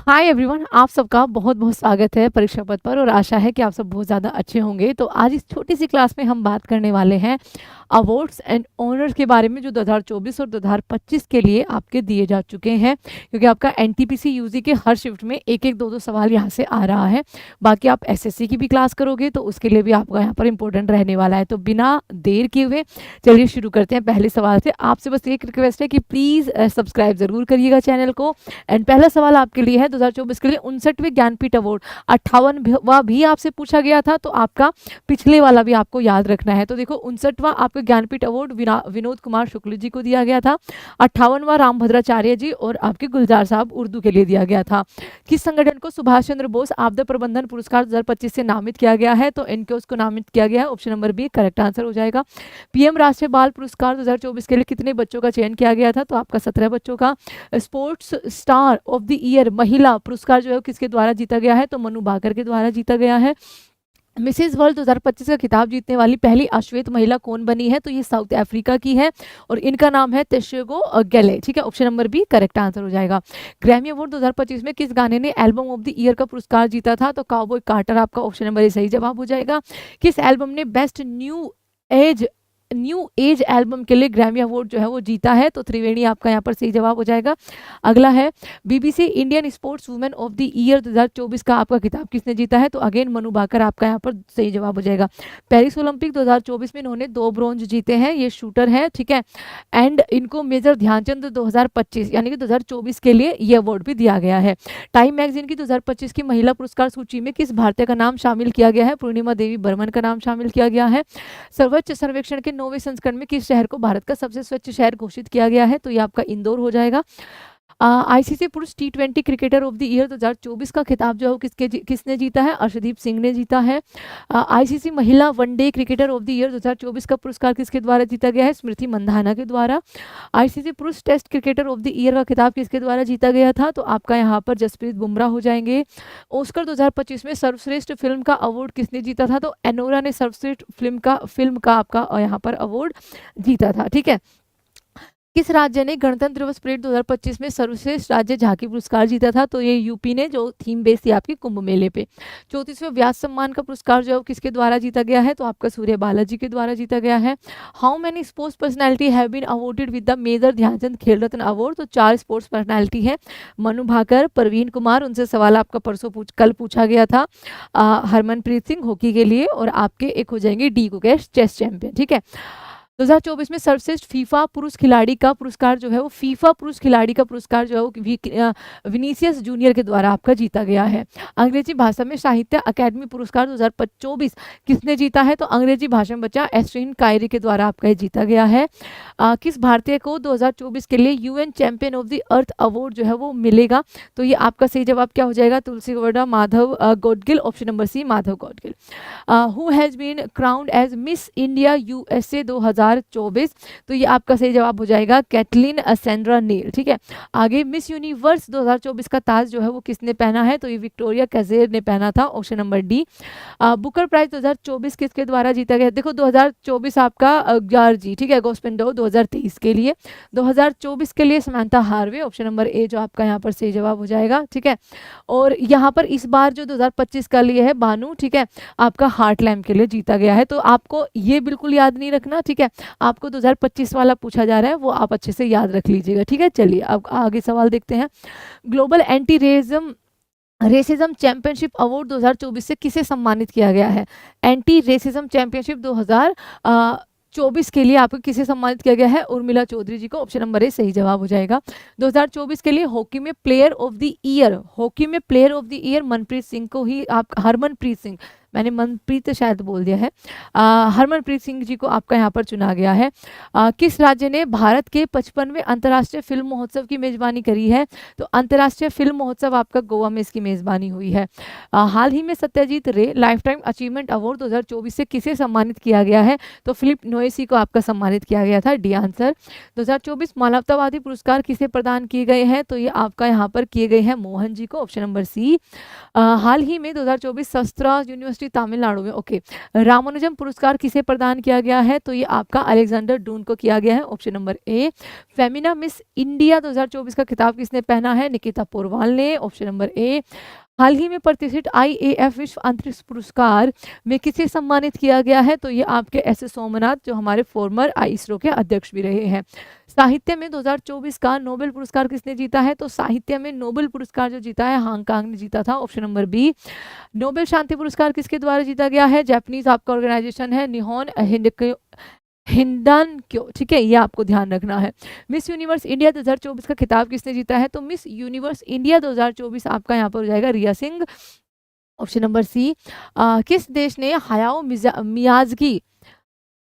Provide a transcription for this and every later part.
Hi everyone, आप सबका बहुत बहुत स्वागत है परीक्षा पथ पर और आशा है कि आप सब बहुत ज़्यादा अच्छे होंगे। तो आज इस छोटी सी क्लास में हम बात करने वाले हैं अवार्ड्स एंड ऑनर्स के बारे में जो 2024 और 2025 के लिए आपके दिए जा चुके हैं, क्योंकि आपका एनटीपीसी यूजी के हर शिफ्ट में एक एक दो दो सवाल यहाँ से आ रहा है। बाकी आप एसएससी की भी क्लास करोगे तो उसके लिए भी आपका यहाँ पर इंपॉर्टेंट रहने वाला है। तो बिना देर किए हुए चलिए शुरू करते हैं पहले सवाल से। आपसे बस एक रिक्वेस्ट है कि प्लीज़ सब्सक्राइब ज़रूर करिएगा चैनल को। एंड पहला सवाल आपके लिए है 2024 के लिए 59वें ज्ञानपीठ अवार्ड 58वां भी आपसे पूछा गया था, तो आपका पिछले वाला भी आपको याद रखना है। तो देखो 59वां आपका ज्ञानपीठ अवार्ड विनोद कुमार शुक्ल जी को दिया गया था, 58वां रामभद्राचार्य जी और आपके गुलजार साहब उर्दू के लिए दिया गया था। किस संगठन को सुभाष चंद्र बोस आपदा प्रबंधन पुरस्कार 2025 से नामित किया गया है? तो इनको उसको नामित किया गया है। Option number B correct answer हो जाएगा। पीएम राष्ट्रीय बाल पुरस्कार 2024 के लिए कितने बच्चों का चयन किया गया था? तो आपका 17 बच्चों का। Sports star of the year महिला पुरस्कार जो है किसके द्वारा जीता गया है? तो मनु भाकर के द्वारा जीता गया है। मिसेज वर्ल्ड 2025 का खिताब जीतने वाली पहली अश्वेत महिला कौन बनी है? तो ये साउथ अफ्रीका की है और इनका नाम है तेशेगो गेले। ठीक है, option number B correct answer हो जाएगा। ग्रैमी अवार्ड 2025 में किस गाने ने एल्बम ऑफ द ईयर का पुरस्कार जीता था? तो काउबॉय कार्टर आपका ऑप्शन नंबर ए सही जवाब हो जाएगा। किस एल्बम ने बेस्ट न्यू एज एल्बम के लिए ग्रैमी अवार्ड जो है वो जीता है? तो त्रिवेणी आपका यहाँ पर सही जवाब हो जाएगा। अगला है BBC Indian sports women of the year 2024 का आपका खिताब किसने जीता है? तो अगेन मनु भाकर आपका यहाँ पर सही जवाब हो जाएगा। पेरिस ओलंपिक 2024 में इन्होंने 2 ब्रॉन्ज जीते हैं, ये शूटर है। ठीक है, एंड इनको मेजर ध्यानचंद 2025 यानी कि 2024 के लिए ये अवार्ड भी दिया गया है। टाइम मैगजीन की 2025 की महिला पुरस्कार सूची में किस भारतीय का नाम शामिल किया गया है? पूर्णिमा देवी बर्मन का नाम शामिल किया गया है। सर्वोच्च सर्वेक्षण के 9वें संस्करण में किस शहर को भारत का सबसे स्वच्छ शहर घोषित किया गया है? तो ये आपका इंदौर हो जाएगा। आईसीसी पुरुष टी20 क्रिकेटर ऑफ द ईयर 2024 का खिताब जो है किसने जीता है? अर्शदीप सिंह ने जीता है। आईसीसी महिला one day cricketer of the year 2024 का पुरस्कार किसके द्वारा जीता गया है? स्मृति मंधाना के द्वारा। आईसीसी पुरुष test cricketer of the year का खिताब किसके द्वारा जीता गया था? तो आपका यहाँ पर जसप्रीत बुमराह हो जाएंगे। ऑस्कर 2025 में सर्वश्रेष्ठ फिल्म का अवार्ड किसने जीता था? तो एनोरा ने सर्वश्रेष्ठ फिल्म का आपका यहाँ पर अवार्ड जीता था। ठीक है, किस राज्य ने गणतंत्र दिवस परेड 2025 में सर्वश्रेष्ठ राज्य झांकी पुरस्कार जीता था? तो ये यूपी ने, जो थीम बेस थी आपकी कुंभ मेले पे। 34वें व्यास सम्मान का पुरस्कार जो है किसके द्वारा जीता गया है? तो आपका सूर्य बालाजी के द्वारा जीता गया है। How many sports personality have been awarded with the major Dhyan Chand Khel Ratna award? तो 4 स्पोर्ट्स पर्सनैलिटी है, मनु भाकर, प्रवीण कुमार, उनसे सवाल आपका कल पूछा गया था। हरमनप्रीत सिंह हॉकी के लिए, और आपके एक हो जाएंगे डी गुकेश चेस चैंपियन। ठीक है, 2024 में सर्वश्रेष्ठ फीफा पुरुष खिलाड़ी का पुरस्कार जो है वो विनीसियस जूनियर के द्वारा आपका जीता गया है। अंग्रेजी भाषा में साहित्य अकेडमी पुरस्कार 2024 किसने जीता है? तो अंग्रेजी भाषा में बच्चा एस्ट्रीन कायरी के द्वारा आपका ये जीता गया है। किस भारतीय को 2024 के लिए UN champion of the earth award जो है वो मिलेगा? तो ये आपका सही जवाब क्या हो जाएगा? Tulsi Gowda Madhav Gadgil, option number C Madhav Gadgil. Who has been crowned as Miss India USA 2024? तो ये आपका सही जवाब हो जाएगा कैटलिन सेंड्रा नील। ठीक है, आगे मिस यूनिवर्स 2024 का ताज जो है वो किसने पहना है? तो ये विक्टोरिया कैजेर ने पहना था, option number D. Booker prize 2024 किसके द्वारा जीता गया? देखो 2024 आपका गार्जी, ठीक है, गोस्पेंडो 2023 के लिए, 2024 के लिए समांथा हार्वे, ऑप्शन नंबर ए जो आपका यहाँ पर सही जवाब हो जाएगा। ठीक है, और यहाँ पर इस बार जो 2025 का लिए है बानू, ठीक है, आपका हार्ट लैम्प के लिए जीता गया है। तो आपको ये बिल्कुल याद नहीं रखना। ठीक है, आपको 2025 वाला पूछा जा रहा है वो आप अच्छे से याद रख लीजिएगा। ठीक है, चलिए अब आगे सवाल देखते हैं। Global anti racism championship award 2024 से किसे सम्मानित किया गया है? एंटी रेसिज्म चैंपियनशिप 2024 के लिए आपको किसे सम्मानित किया गया है? उर्मिला चौधरी जी को, ऑप्शन नंबर ए सही जवाब हो जाएगा। 2024 के लिए हॉकी में player of the year Manpreet Singh को ही आप हरमनप्रीत सिंह, मैंने मनप्रीत शायद बोल दिया है, हरमनप्रीत सिंह जी को आपका यहाँ पर चुना गया है। किस राज्य ने भारत के 55वें अंतर्राष्ट्रीय फिल्म महोत्सव की मेजबानी करी है? तो अंतर्राष्ट्रीय फिल्म महोत्सव आपका गोवा में इसकी मेजबानी हुई है। हाल ही में सत्यजीत रे लाइफ टाइम अचीवमेंट अवार्ड 2024 से किसे सम्मानित किया गया है? तो फिलिप नोएसी को आपका सम्मानित किया गया था, डी आंसर। 2024 मानवतावादी पुरस्कार किसे प्रदान किए गए हैं? तो ये आपका यहाँ पर किए गए हैं मोहन जी को, ऑप्शन नंबर सी। हाल ही में 2024 शस्त्रा यूनिवर्सिटी यूनिवर्सिटी तमिलनाडु में, ओके। रामानुजम पुरस्कार किसे प्रदान किया गया है? तो ये आपका अलेक्जेंडर डून को किया गया है, ऑप्शन नंबर ए। फेमिना मिस इंडिया 2024 का खिताब किसने पहना है? निकिता पोरवाल ने, ऑप्शन नंबर ए। हाल ही में प्रतिष्ठित IAF विश्व अंतरिक्ष पुरस्कार में किसे सम्मानित किया गया है? तो ये आपके एस एस सोमनाथ, जो हमारे फॉर्मर इसरो के अध्यक्ष भी रहे हैं। साहित्य में 2024 का नोबेल पुरस्कार किसने जीता है? तो साहित्य में नोबेल पुरस्कार जो जीता है हांगकांग ने जीता था, ऑप्शन नंबर बी। नोबेल शांति पुरस्कार किसके द्वारा जीता गया है? जापानीज आपका ऑर्गेनाइजेशन है निहोन हिंडन क्यों, ठीक है, ये आपको ध्यान रखना है। मिस यूनिवर्स इंडिया 2024 का खिताब किसने जीता है? तो मिस यूनिवर्स इंडिया 2024 आपका यहाँ पर हो जाएगा रिया सिंह, ऑप्शन नंबर सी। किस देश ने हायाओ मियाज़गी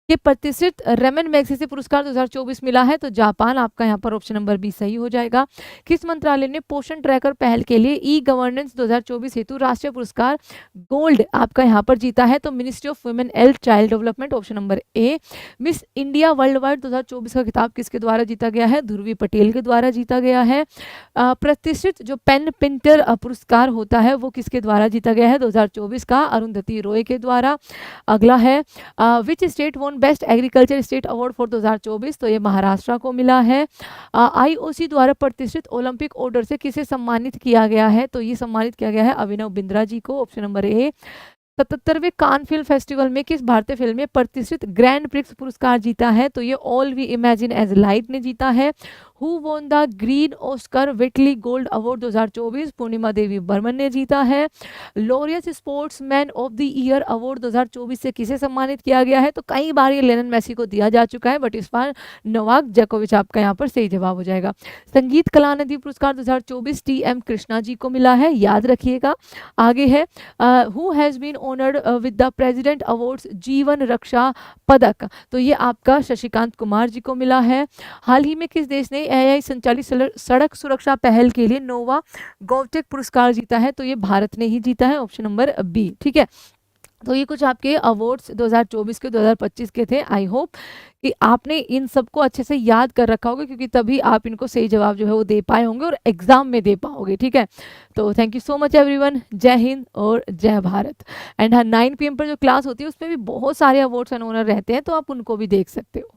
के प्रतिष्ठित रेमन मैगसेसे पुरस्कार 2024 मिला है? तो जापान आपका यहाँ पर ऑप्शन नंबर बी सही हो जाएगा। किस मंत्रालय ने पोषण ट्रैकर पहल के लिए ई गवर्नेंस 2024 हेतु राष्ट्रीय पुरस्कार गोल्ड आपका यहाँ पर जीता है? तो ministry of women and child development, option number A. Miss India world wide 2024 का खिताब किसके द्वारा जीता गया है? ध्रुवी पटेल के द्वारा जीता गया है। प्रतिष्ठित जो पेन पिंटर पुरस्कार होता है वो किसके द्वारा जीता गया है 2024 का? अरुंधति रॉय के द्वारा। अगला है which state won best agriculture state award for 2024? तो ये महाराष्ट्र को मिला है। IOC द्वारा प्रतिष्ठित ओलंपिक ऑर्डर से किसे सम्मानित किया गया है? तो ये सम्मानित किया गया है अभिनव बिंद्रा जी को, ऑप्शन नंबर ए। 77वें कान फिल्म फेस्टिवल में किस भारतीय फिल्म में प्रतिष्ठित ग्रैंड प्रिक्स पुरस्कार जीता है? तो ये all we imagine as light ने जीता है। Who won the green Oscar Whitley gold award 2024? Purnima Devi Burman ने जीता है। Laureus sportsman of the year award 2024 से किसे सम्मानित किया गया है? तो कई बार ये लियोनेल मेसी को दिया जा चुका है, बट इस बार नोवाक जोकोविच आपका यहाँ पर सही जवाब हो जाएगा। संगीत कलानिधि पुरस्कार 2024 TM कृष्णा जी को मिला है, याद रखिएगा। आगे है who has been honoured with the president awards Jeevan Raksha पदक? तो ये आपका शशिकांत कुमार जी को मिला है। हाल ही में किस देश ने AI संचालित सड़क सुरक्षा पहल के लिए नोवा गौटेक पुरस्कार जीता है? तो ये भारत ने ही जीता है, ऑप्शन नंबर बी, ठीक है। तो ये कुछ आपके अवार्ड्स 2024 के 2025 के थे। आई होप कि आपने इन सबको अच्छे से याद कर रखा होगा, क्योंकि तभी आप इनको सही जवाब जो है वो दे पाए होंगे और एग्जाम में दे पाओगे, ठीक है। तो thank you so much everyone, जय हिंद और जय भारत। एंड हाँ, 9 PM पर जो क्लास होती है उसमें भी बहुत सारे अवार्ड्स एंड ऑनर रहते हैं, तो आप उनको भी देख सकते हो।